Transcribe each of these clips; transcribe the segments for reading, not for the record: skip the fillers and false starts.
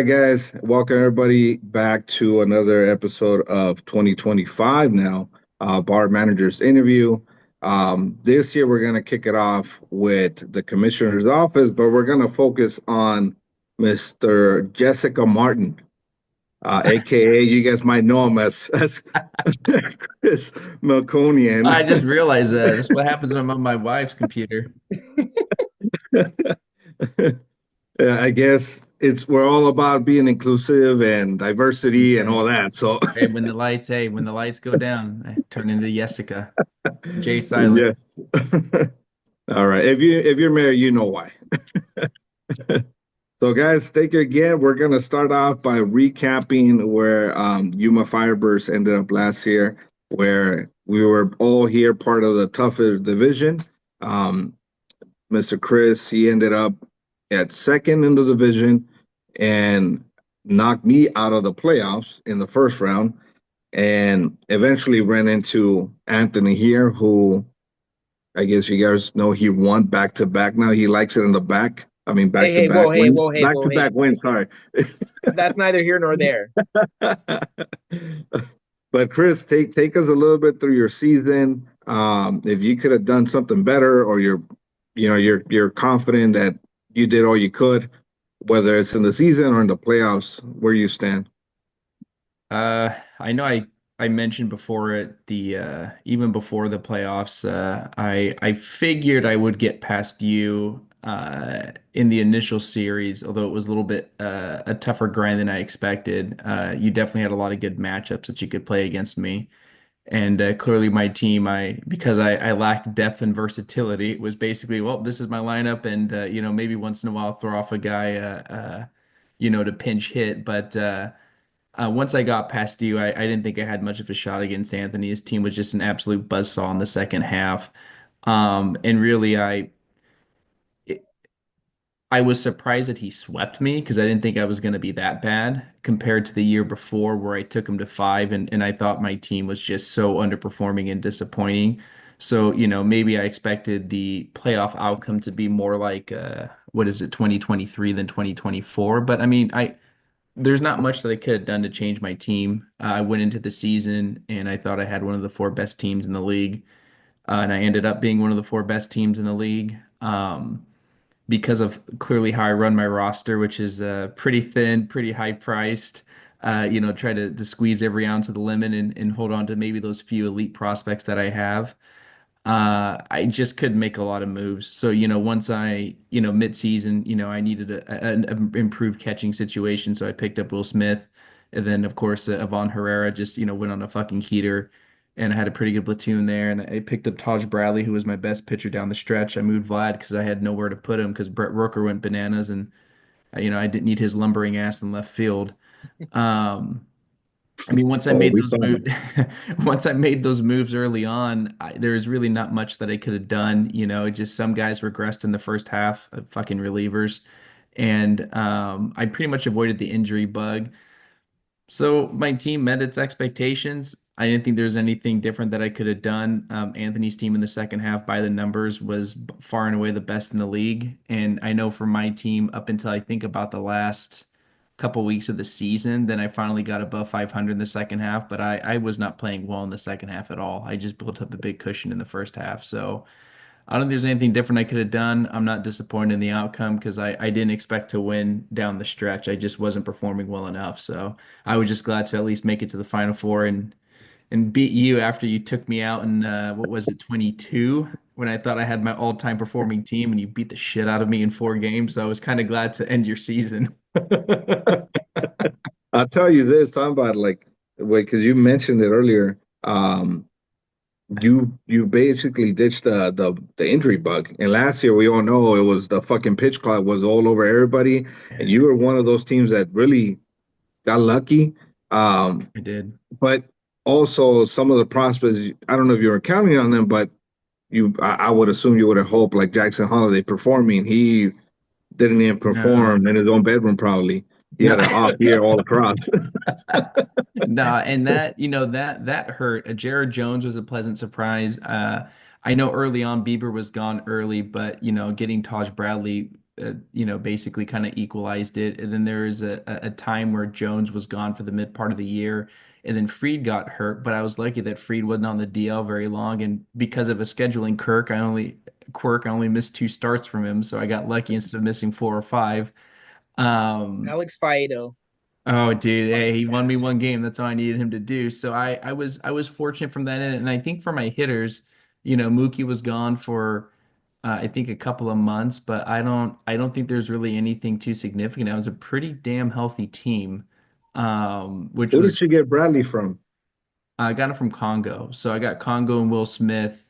right, guys. Welcome everybody back to another episode of 2025 now, Bar Manager's Interview. This year, we're going to kick it off with the Commissioner's Office, but we're going to focus on Mr. Jessica Martin, aka you guys might know him as Chris I Melconian. just realized that. That's what happens when I'm on my wife's computer. Yeah, I guess we're all about being inclusive and diversity and Okay. all that. So When the lights go down, I turn into Jessica. Jay Silent. yeah. All right. If you're married, you know why. So guys, thank you again. We're gonna start off by recapping where Yuma Firebirds ended up last year, where we were all here part of the tougher division. Um, Mr. Chris, he ended up at second in the division and knocked me out of the playoffs in the first round, and eventually ran into Anthony here, who I guess you guys know he won back to back now. He likes it in the back. I mean, Hey, back to hey, back whoa, hey, wins. whoa, hey, Back whoa, to back hey. wins. Sorry. That's neither here nor there. But Chris, take us a little bit through your season. If you could have done something better, or you're confident that you did all you could, whether it's in the season or in the playoffs, where you stand. I know I mentioned before it the even before the playoffs, I figured I would get past you in the initial series, although it was a little bit a tougher grind than I expected. You definitely had a lot of good matchups that you could play against me. And clearly, my team, because I lacked depth and versatility, it was basically, well, this is my lineup, and maybe once in a while I'll throw off a guy, to pinch hit. But once I got past you, I didn't think I had much of a shot against Anthony. His team was just an absolute buzzsaw in the second half, and really, I was surprised that he swept me because I didn't think I was going to be that bad compared to the year before where I took him to five and I thought my team was just so underperforming and disappointing. So, maybe I expected the playoff outcome to be more like what is it, 2023 than 2024. But I mean, there's not much that I could have done to change my team. I went into the season and I thought I had one of the four best teams in the league, and I ended up being one of the four best teams in the league. Because of clearly how I run my roster, which is pretty thin, pretty high priced. Try to squeeze every ounce of the lemon and hold on to maybe those few elite prospects that I have. I just couldn't make a lot of moves. So, once mid-season, I needed an improved catching situation. So I picked up Will Smith. And then, of course, Avon Herrera just, went on a fucking heater. And I had a pretty good platoon there. And I picked up Taj Bradley, who was my best pitcher down the stretch. I moved Vlad because I had nowhere to put him because Brett Rooker went bananas. And, I didn't need his lumbering ass in left field. Um, I mean, once I Oh, made we those saw moves, once I made those moves early on, there's really not much that I could have done. Just some guys regressed in the first half, fucking relievers, and I pretty much avoided the injury bug. So my team met its expectations. I didn't think there was anything different that I could have done. Anthony's team in the second half, by the numbers, was far and away the best in the league. And I know for my team, up until I think about the last couple weeks of the season, then I finally got above 500 in the second half. But I was not playing well in the second half at all. I just built up a big cushion in the first half. So I don't think there's anything different I could have done. I'm not disappointed in the outcome because I didn't expect to win down the stretch. I just wasn't performing well enough. So I was just glad to at least make it to the final four and beat you after you took me out in what was it, 22, when I thought I had my all-time performing team and you beat the shit out of me in four games. So I was kind of glad to end your season. I'll tell you this, talking about like, wait, because you mentioned it earlier. Um, you basically ditched the injury bug, and last year we all know it was the fucking pitch clock was all over everybody, and you were one of those teams that really got lucky. Um, I did. but also some of the prospects, I don't know if you were counting on them, but I would assume you would have hoped like Jackson Holiday performing. He didn't even No. perform in his own bedroom, probably. He No. had an off year all across. Nah, and that hurt. Jared Jones was a pleasant surprise. I know early on Bieber was gone early, but getting Taj Bradley basically kind of equalized it. And then there was a time where Jones was gone for the mid part of the year, and then Freed got hurt. But I was lucky that Freed wasn't on the DL very long, and because of a scheduling quirk, I only missed 2 starts from him, so I got lucky instead of missing 4 or 5. Um, Alex Faedo. Oh, dude, hey, Fucking he won me bastard. 1 game. That's all I needed him to do. So I was fortunate from that end, and I think for my hitters, Mookie was gone for I think a couple of months, but I don't think there's really anything too significant. I was a pretty damn healthy team, which Who was did you get Bradley from? I got it from Congo. So I got Congo and Will Smith.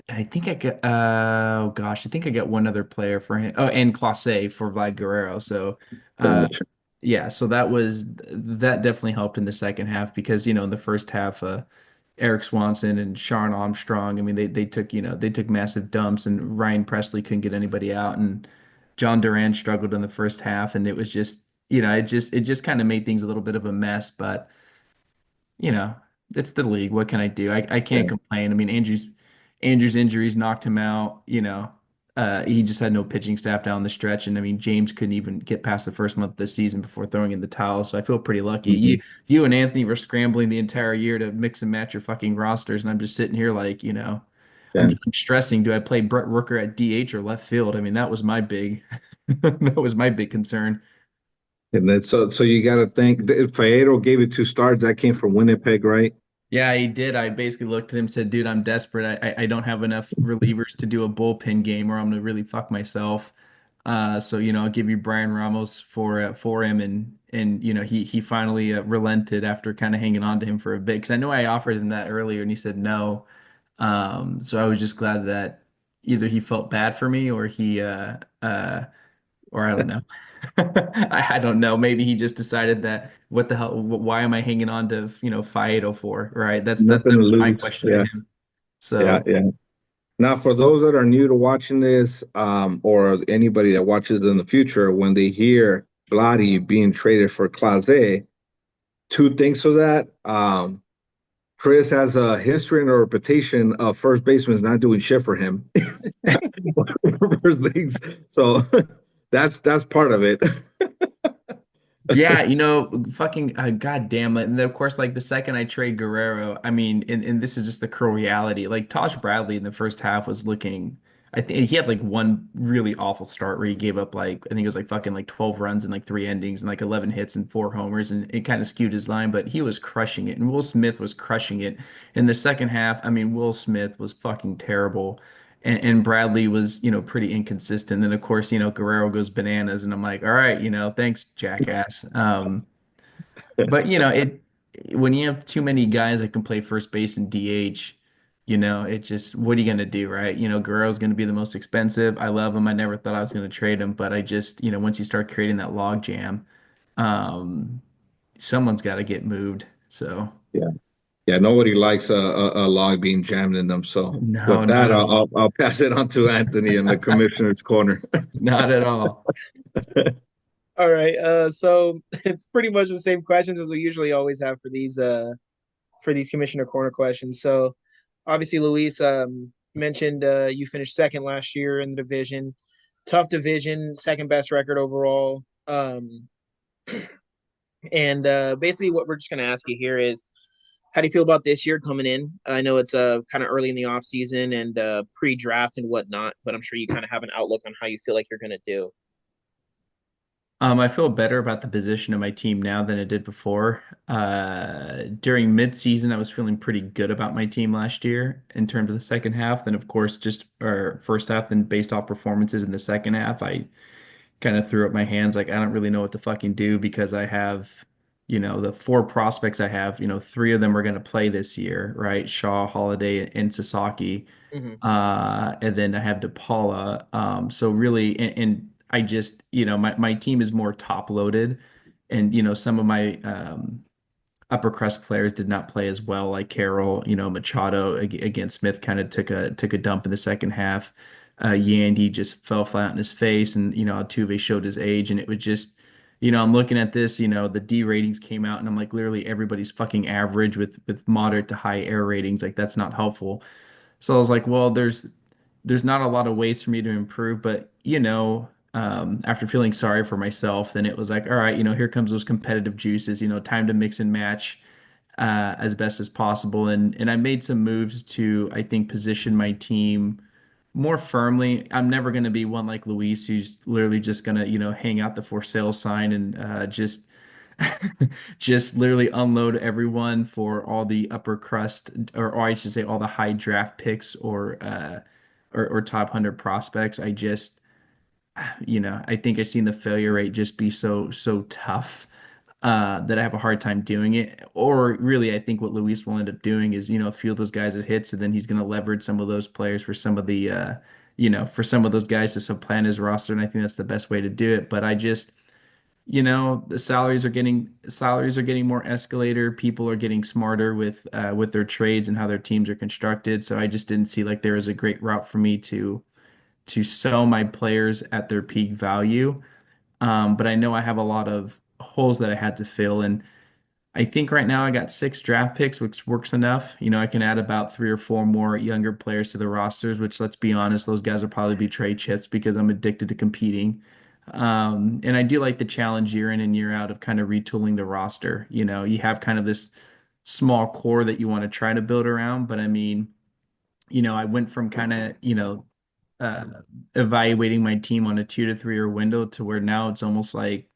I think I got oh gosh, I think I got one other player for him. Oh, and Clase for Vlad Guerrero. So uh Gotcha. yeah, so that definitely helped in the second half because in the first half Eric Swanson and Sharon Armstrong, I mean they took massive dumps and Ryan Presley couldn't get anybody out and John Duran struggled in the first half and it was just it just kind of made things a little bit of a mess, but you know, it's the league. What can I do? I can't Yeah. complain. I mean, Andrew's injuries knocked him out. He just had no pitching staff down the stretch, and I mean, James couldn't even get past the first month of the season before throwing in the towel. So I feel pretty lucky. You Mhm. you and Anthony were scrambling the entire year to mix and match your fucking rosters, and I'm just sitting here like, I'm, Yeah. I'm stressing. Do I play Brett Rooker at DH or left field? I mean, that was my big that was my big concern. And then so you got to think if Faedo gave it 2 stars, that came from Winnipeg, right? Yeah, he did. I basically looked at him and said, dude, I'm desperate. I don't have enough relievers to do a bullpen game or I'm gonna really fuck myself. So I'll give you Brian Ramos for him and he finally relented after kind of hanging on to him for a bit because I know I offered him that earlier and he said no. So I was just glad that either he felt bad for me or I don't know. I don't know. Maybe he just decided that what the hell, why am I hanging on to, Faedo for, right? That Nothing to was my lose. question to Yeah. him. Yeah. So, Yeah. Now, for those that are new to watching this, or anybody that watches it in the future, when they hear Bloody being traded for Clase, 2 things for that. Chris has a history and a reputation of first basemen not doing shit for him. First leagues. So that's part of it. yeah, fucking God damn it. And then, of course, like the second I trade Guerrero, I mean, and this is just the cruel reality. Like Tosh Bradley in the first half was looking, I think he had like one really awful start where he gave up like, I think it was like fucking like 12 runs and like 3 innings and like 11 hits and 4 homers. And it kind of skewed his line, but he was crushing it. And Will Smith was crushing it. In the second half, I mean, Will Smith was fucking terrible. And Bradley was, pretty inconsistent. Then of course, Guerrero goes bananas, and I'm like, all right, thanks, jackass. But it when you have too many guys that can play first base and DH, it just what are you gonna do, right? Guerrero's gonna be the most expensive. I love him. I never thought I was gonna trade him, but I just, once you start creating that log jam, um, someone's got to get moved. So Yeah. Yeah. Nobody likes a log being jammed in them. So no, with not that, at I'll pass it on to Anthony in the commissioner's corner. not at all. All right. So it's pretty much the same questions as we usually always have for these commissioner corner questions. So obviously, Luis mentioned you finished second last year in the division. Tough division, second best record overall. And basically, what we're just going to ask you here is, how do you feel about this year coming in? I know it's kind of early in the off season and pre-draft and whatnot, but I'm sure you kind of have an outlook on how you feel like you're going to do. I feel better about the position of my team now than I did before. During mid-season, I was feeling pretty good about my team last year in terms of the second half. Then, of course, just or first half, then based off performances in the second half, I kind of threw up my hands like I don't really know what to fucking do because I have, the 4 prospects I have, 3 of them are going to play this year, right? Shaw, Holiday, and Sasaki. Hmm. And then I have DePaula. So really, and I just, my team is more top loaded, and some of my upper crust players did not play as well, like Carroll, Machado against Smith kind of took a dump in the second half. Yandy just fell flat on his face, and Altuve showed his age, and it was just. I'm looking at this, the D ratings came out and I'm like literally everybody's fucking average with moderate to high air ratings. Like that's not helpful. So I was like, well, there's not a lot of ways for me to improve, but after feeling sorry for myself, then it was like, all right, here comes those competitive juices, time to mix and match as best as possible. And I made some moves to, I think, position my team more firmly. I'm never going to be one like Luis, who's literally just going to, hang out the for sale sign and just just literally unload everyone for all the upper crust, or I should say, all the high draft picks or top 100 prospects. I think I've seen the failure rate just be so tough that I have a hard time doing it. Or really, I think what Luis will end up doing is, a few of those guys that hits, and then he's going to leverage some of those players for some of for some of those guys to supplant his roster. And I think that's the best way to do it. But the salaries are getting more escalator. People are getting smarter with their trades and how their teams are constructed. So I just didn't see like there was a great route for me to sell my players at their peak value. But I know I have a lot of holes that I had to fill, and I think right now I got 6 draft picks, which works enough. I can add about 3 or 4 more younger players to the rosters, which, let's be honest, those guys will probably be trade chips because I'm addicted to competing. And I do like the challenge year in and year out of kind of retooling the roster. You have kind of this small core that you want to try to build around, but I mean, I went from kind of, uh, evaluating my team on a 2 to 3 year window to where now it's almost like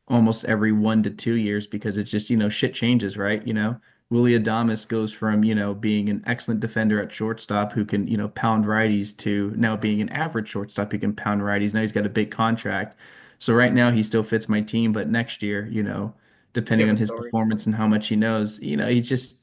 almost every 1 to 2 years, because it's just, shit changes, right? Willie Adames goes from, being an excellent defender at shortstop who can, pound righties to now being an average shortstop who can pound righties. Now he's got a big contract. So right now he still fits my team, but next year, You depending have a on his story. performance and how much he knows, he just,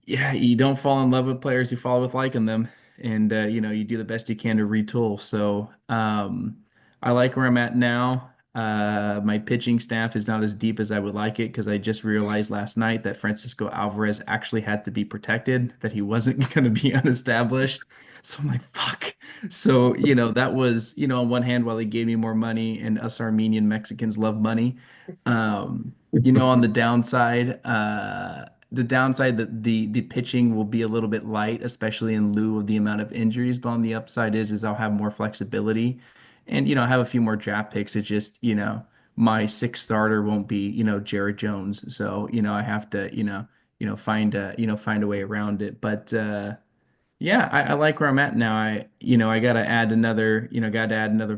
yeah, you don't fall in love with players, you fall with liking them. And you do the best you can to retool. So I like where I'm at now. My pitching staff is not as deep as I would like it, because I just realized last night that Francisco Alvarez actually had to be protected, that he wasn't going to be unestablished. So I'm like, fuck. So, that was, on one hand, while he gave me more money, and us Armenian Mexicans love money. On the downside that the pitching will be a little bit light, especially in lieu of the amount of injuries. But on the upside is I'll have more flexibility, and I have a few more draft picks. It's just my sixth starter won't be Jared Jones, so I have to find a way around it. But yeah, I like where I'm at now. I gotta add another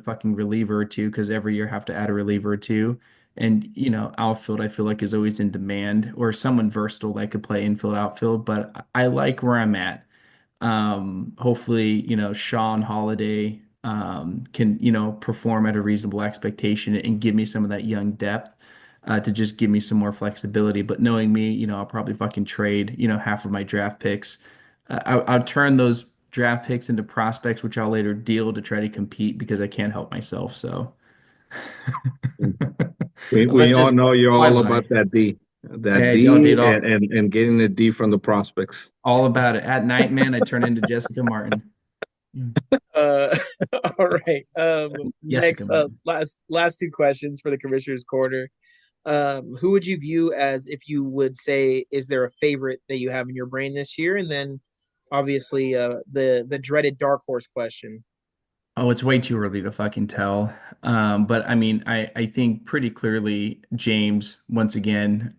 fucking reliever or two, because every year I have to add a reliever or two. And, outfield, I feel like, is always in demand, or someone versatile that could play infield, outfield. But I like where I'm at. Hopefully, Sean Holiday can, perform at a reasonable expectation and give me some of that young depth to just give me some more flexibility. But knowing me, I'll probably fucking trade, half of my draft picks. I'll turn those draft picks into prospects, which I'll later deal to try to compete, because I can't help myself. So We let's all just know you're why all about lie? that Hey, yo, D, dude, and getting the D from the prospects. all about it. At night, man, I turn into Jessica Martin. Uh, all right. Jessica Next, Martin. last 2 questions for the commissioner's corner. Who would you view as, if you would say, is there a favorite that you have in your brain this year? And then, obviously, the dreaded dark horse question. Oh, it's way too early to fucking tell. But I mean, I think pretty clearly James, once again,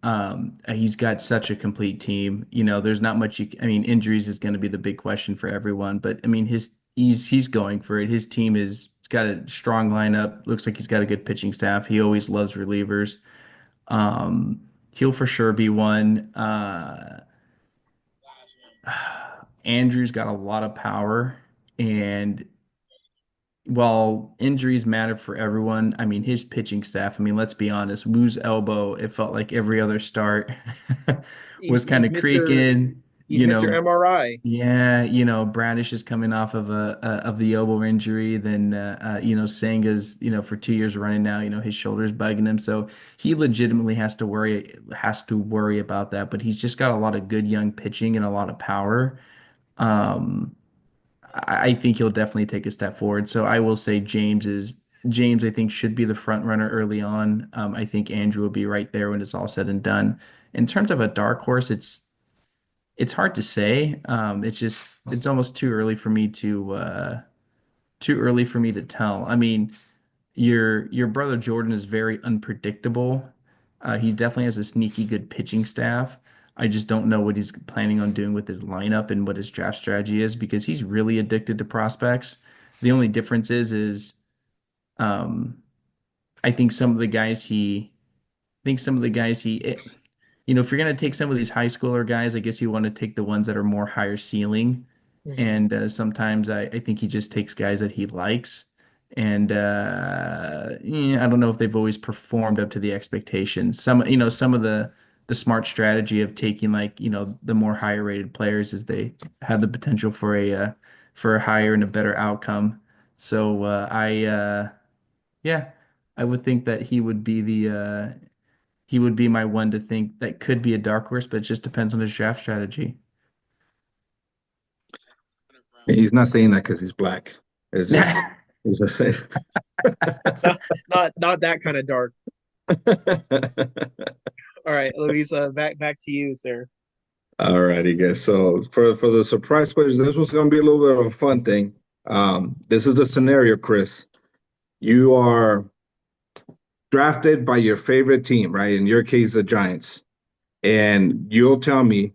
he's got such a complete team. There's not much I mean, injuries is going to be the big question for everyone, but I mean, he's going for it. His team it's got a strong lineup. Looks like he's got a good pitching staff. He always loves relievers. Um, he'll for sure be one. Andrew's got a lot of power, and while injuries matter for everyone, I mean, his pitching staff, I mean, let's be honest, Woo's elbow, it felt like every other start He's was kind he's of Mr. creaking, He's Mr. MRI. yeah, Bradish is coming off of the elbow injury. Then Senga's, for 2 years running now, his shoulder's bugging him. So he legitimately has to worry about that. But he's just got a lot of good young pitching and a lot of power. Um, I think he'll definitely take a step forward. So I will say James, I think, should be the front runner early on. I think Andrew will be right there when it's all said and done. In terms of a dark horse, It's hard to say. It's almost too early for me to tell. I mean, your brother Jordan is very unpredictable. He definitely has a sneaky good pitching staff. I just don't know what he's planning on doing with his lineup and what his draft strategy is because he's really addicted to prospects. The only difference is um, I think some of the guys he I think some of the guys if you're going to take some of these high schooler guys, I guess you want to take the ones that are more higher ceiling. Mhm. And sometimes I think he just takes guys that he likes. And yeah, I don't know if they've always performed up to the expectations. Some of the smart strategy of taking the more higher rated players is they have the potential for a higher and a better outcome. So yeah, I would think that he would be my one to think that could be a dark horse, but it just depends on his draft strategy. And he's not saying that because he's black. It's just he's just saying. Not that kind of dark. All right, Luisa, back to you, sir. All righty, guys. So for the surprise question, this was going to be a little bit of a fun thing. This is the scenario, Chris. You are drafted by your favorite team, right? In your case, the Giants, and you'll tell me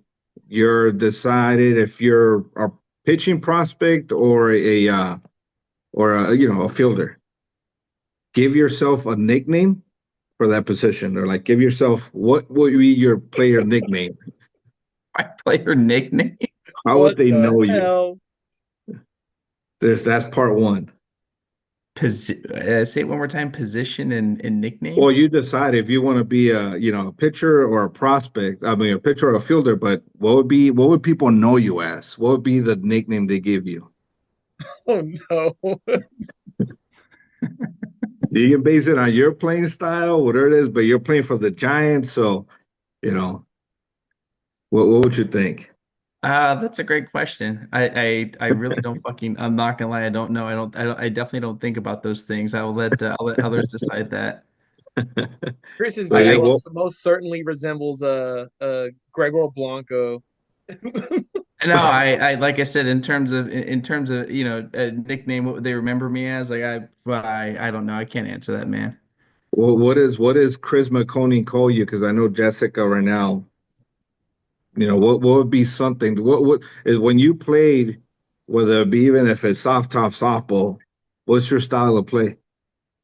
you're decided if you're a pitching prospect or a a fielder. Give yourself a nickname for that position, or like give yourself what would be your player nickname? My player nickname. How would What they the know you? hell? That's part one. Say it one more time. Position and Well, nickname. you decide if you want to be a pitcher or a prospect. I mean, a pitcher or a fielder. But what would people know you as? What would be the nickname they give you? Oh no. You can base it on your playing style, whatever it is. But you're playing for the Giants, so you know what would you think? That's a great question. I really don't fucking. I'm not gonna lie. I don't know. I definitely don't think about those things. I'll let others decide that. Chris's So name yeah, I well, most certainly resembles Gregor Blanco. No, I like I said in terms of a nickname, what would they remember me as? I don't know. I can't answer that, man. what is Chris McConey call you? Because I know Jessica right now. What would be something? What is when you played, whether it be even if it's soft top softball, what's your style of play?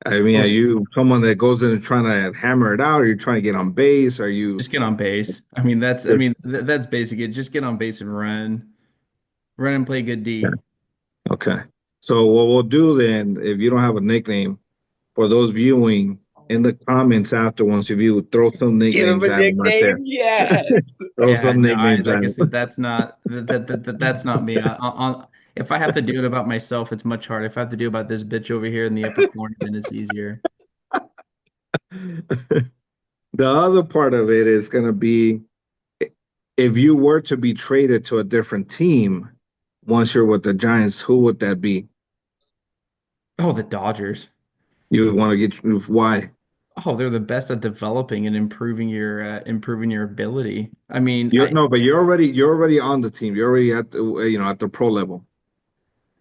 I mean, Oh, are you someone that goes in and trying to hammer it out? Are you trying to get on base? Are you just get on base. That's basic. It just get on base and run and play good D. okay? So what we'll do then, if you don't have a nickname for those viewing in the comments after once you view, throw some Give him nicknames a at them right nickname? there. Yes. Throw Yeah, some no, I nicknames at like I said, them. that's not that's not me. If I have to do it about myself, it's much harder. If I have to do about this bitch over here in the upper corner, then it's easier. The other part of it is going to be if you were to be traded to a different team once you're with the Giants, who would that be? Oh, the Dodgers. You would want to get why? Oh, they're the best at developing and improving your ability. I mean, You're I no, but you're already on the team. You're already at the at the pro level.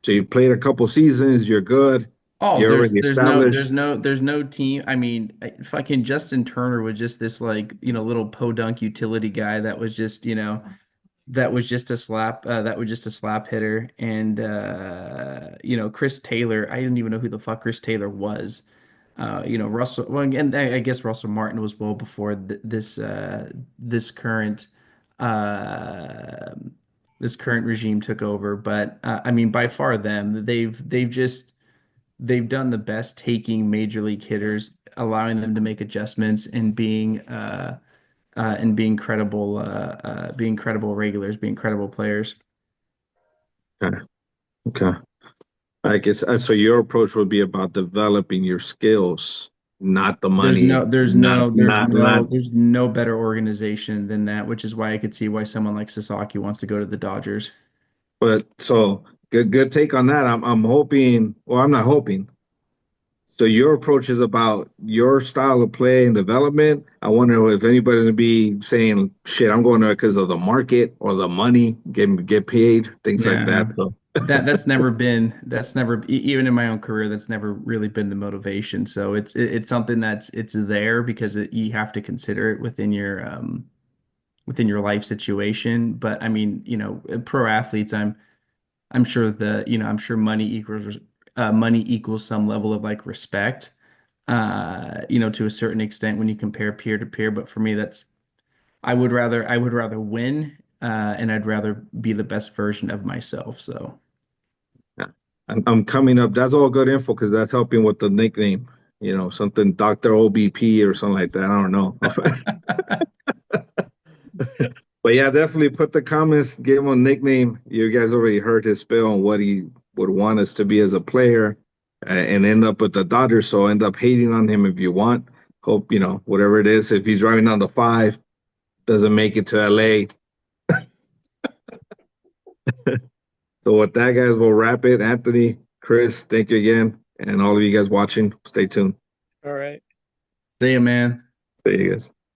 So you played a couple seasons. You're good. Oh, You're already established. there's no team. I mean, fucking Justin Turner was just this little podunk utility guy that was just, that was just a slap hitter. And Chris Taylor, I didn't even know who the fuck Chris Taylor was. Russell, well, and I guess Russell Martin was well before this current uh this current regime took over. But I mean, by far them, they've done the best taking major league hitters, allowing them to make adjustments and being credible regulars, being credible players. Okay. Okay. I guess so. Your approach would be about developing your skills, not the money, not. There's no better organization than that, which is why I could see why someone like Sasaki wants to go to the Dodgers. But so good take on that. I'm hoping. Well, I'm not hoping. So your approach is about your style of play and development. I wonder if anybody's gonna be saying, "Shit, I'm going there because of the market or the money, get paid, things like that." Nah, So that's never even in my own career, that's never really been the motivation. So it's something it's there because you have to consider it within your life situation. But I mean, pro athletes, I'm sure I'm sure money equals some level of like respect, to a certain extent when you compare peer to peer. But for me, I would rather win, and I'd rather be the best version of myself. So yeah. I'm coming up. That's all good info because that's helping with the nickname. Something Dr. OBP or something like that. I don't know. But yeah, definitely put the comments, give him a nickname. You guys already heard his spill on what he would want us to be as a player, and end up with the Dodgers. So end up hating on him if you want. Hope, whatever it is. If he's driving on the 5, doesn't make it to LA. So with that, guys, we'll wrap it. Anthony, Chris, thank you again. And all of you guys watching, stay tuned. All right. see ya, man. See you guys.